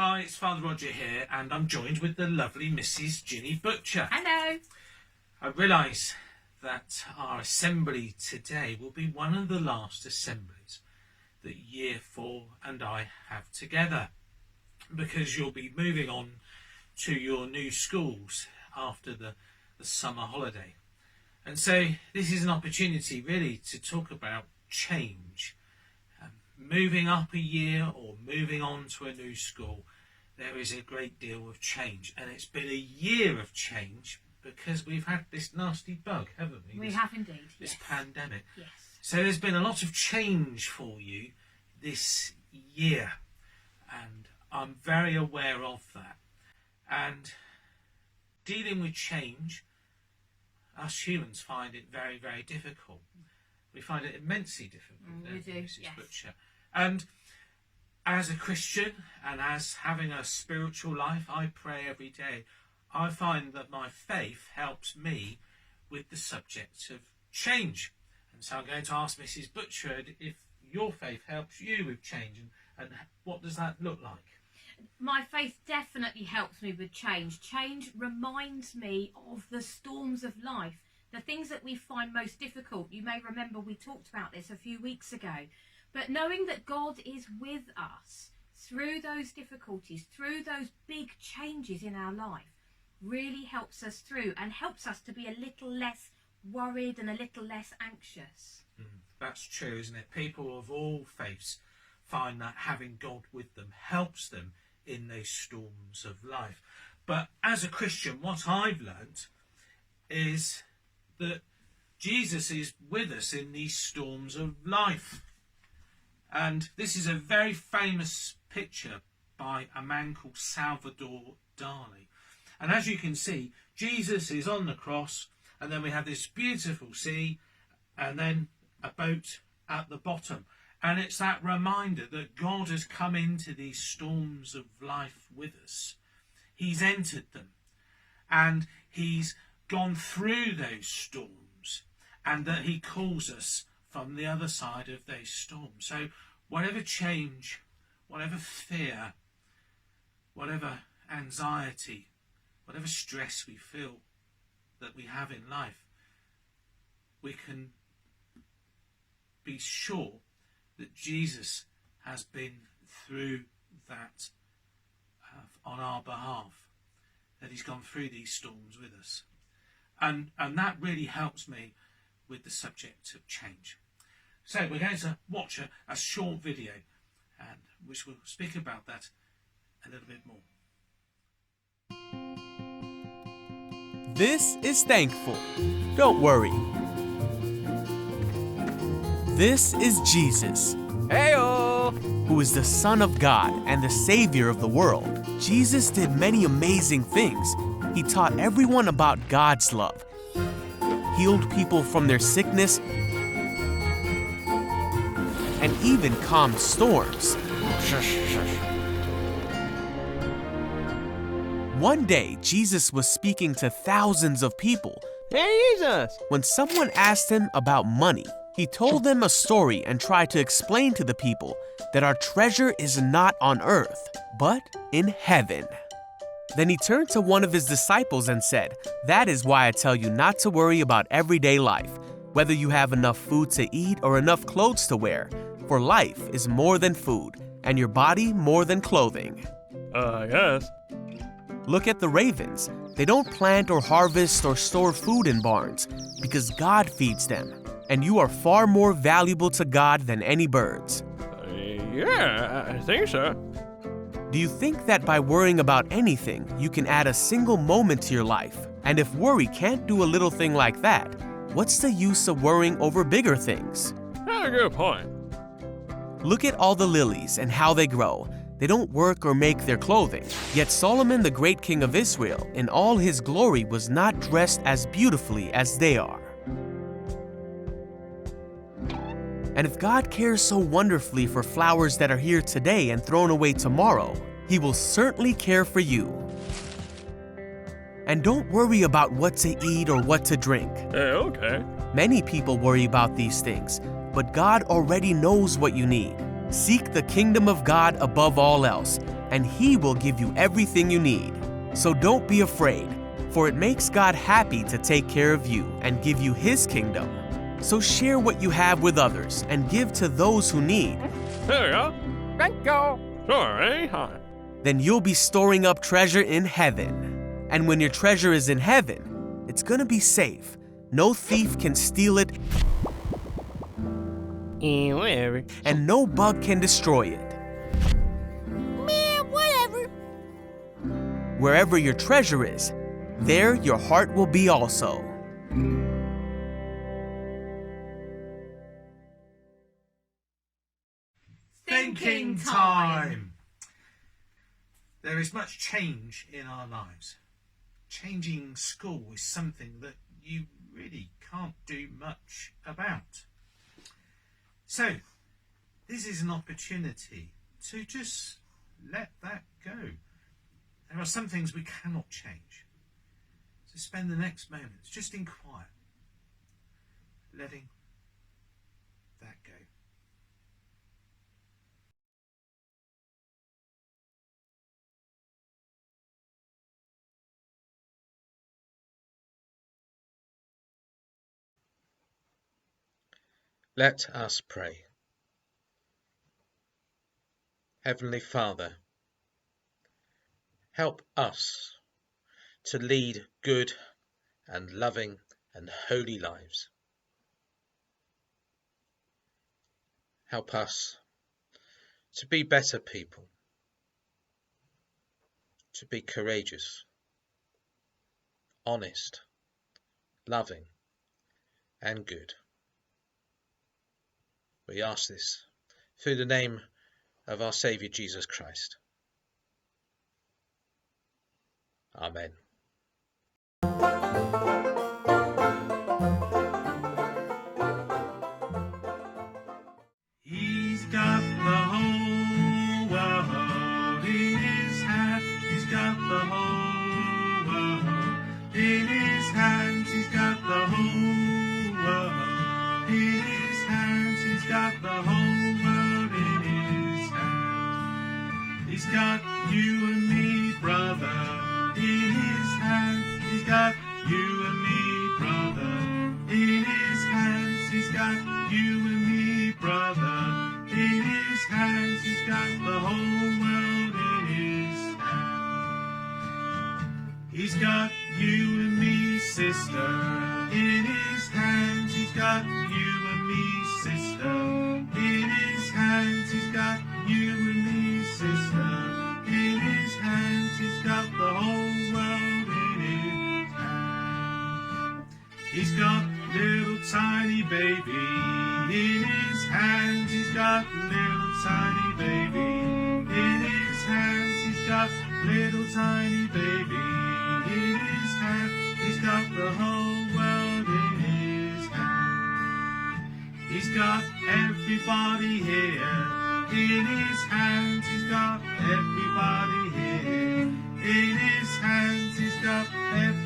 Hi, it's Father Roger here, and I'm joined with the lovely Mrs. Ginny Butcher. Hello. I realise that our assembly today will be one of the last assemblies that Year 4 and I have together, because you'll be moving on to your new schools after the summer holiday. And so this is an opportunity really to talk about change. Moving up a year or moving on to a new school, there is a great deal of change, and it's been a year of change because we've had this nasty bug, haven't we? We have indeed. This yes. pandemic. Yes. So there's been a lot of change for you this year, and I'm very aware of that. And dealing with change, us humans find it very, very difficult. We find it immensely difficult, we do, Mrs. yes. Butcher. And as a Christian and as having a spiritual life, I pray every day. I find that my faith helps me with the subject of change. And so I'm going to ask Mrs. Butcher if your faith helps you with change, and what does that look like? My faith definitely helps me with change. Change reminds me of the storms of life, the things that we find most difficult. You may remember we talked about this a few weeks ago. But knowing that God is with us through those difficulties, through those big changes in our life, really helps us through and helps us to be a little less worried and a little less anxious. That's true, isn't it? People of all faiths find that having God with them helps them in those storms of life. But as a Christian, what I've learnt is that Jesus is with us in these storms of life. And this is a very famous picture by a man called Salvador Dali. And as you can see, Jesus is on the cross, and then we have this beautiful sea, and then a boat at the bottom. And it's that reminder that God has come into these storms of life with us. He's entered them, and he's gone through those storms, and that he calls us from the other side of those storms. So whatever change, whatever fear, whatever anxiety, whatever stress we feel that we have in life, we can be sure that Jesus has been through that on our behalf, that he's gone through these storms with us. And that really helps me with the subject of change. So we're going to watch a short video, and which will speak about that a little bit more. This is thankful. Don't worry. This is Jesus, Heyo! who is the Son of God and the Savior of the world. Jesus did many amazing things. He taught everyone about God's love, healed people from their sickness, and even calmed storms. One day, Jesus was speaking to thousands of people. Hey, Jesus! When someone asked him about money, he told them a story and tried to explain to the people that our treasure is not on earth, but in heaven. Then he turned to one of his disciples and said, "That is why I tell you not to worry about everyday life, whether you have enough food to eat or enough clothes to wear. For life is more than food, and your body more than clothing." I guess. Look at the ravens. They don't plant or harvest or store food in barns, because God feeds them. And you are far more valuable to God than any birds. Yeah, I think so. Do you think that by worrying about anything, you can add a single moment to your life? And if worry can't do a little thing like that, what's the use of worrying over bigger things? That's a good point. Look at all the lilies and how they grow. They don't work or make their clothing. Yet Solomon, the great king of Israel, in all his glory was not dressed as beautifully as they are. And if God cares so wonderfully for flowers that are here today and thrown away tomorrow, He will certainly care for you. And don't worry about what to eat or what to drink. Okay. Many people worry about these things, but God already knows what you need. Seek the kingdom of God above all else, and He will give you everything you need. So don't be afraid, for it makes God happy to take care of you and give you His kingdom. So share what you have with others and give to those who need. There you go. Thank you. Sorry, hi. Then you'll be storing up treasure in heaven. And when your treasure is in heaven, it's gonna be safe. No thief can steal it, Whatever. and no bug can destroy it. Whatever. Wherever your treasure is, there your heart will be also. Thinking time! There is much change in our lives. Changing school is something that you really can't do much about. So, this is an opportunity to just let that go. There are some things we cannot change. So spend the next moments just in quiet, letting that go. Let us pray. Heavenly Father, help us to lead good and loving and holy lives. Help us to be better people, to be courageous, honest, loving and good. We ask this through the name of our Saviour Jesus Christ. Amen. He's got the whole world in his hand. He's got the whole world in his hands. He's got the whole world in his hands. He's got the whole world in his hands. He's got you and me, brother, in his hands. He's got you and me, brother, in his hands. He's got you and me, brother, in his hands. He's got the whole world in his hands. He's got you and me, sister, in his hands. He's got you and me, sister, in his hands. He's got you and me, sister, in his hands. He's got the whole world in his hands. He's got little tiny baby in his hands. He's got little tiny baby in his hands. He's got little tiny baby in his hands. He's got the whole world in his hands. He's got everybody here in his hands. He's got everybody here in his hands. He's got everybody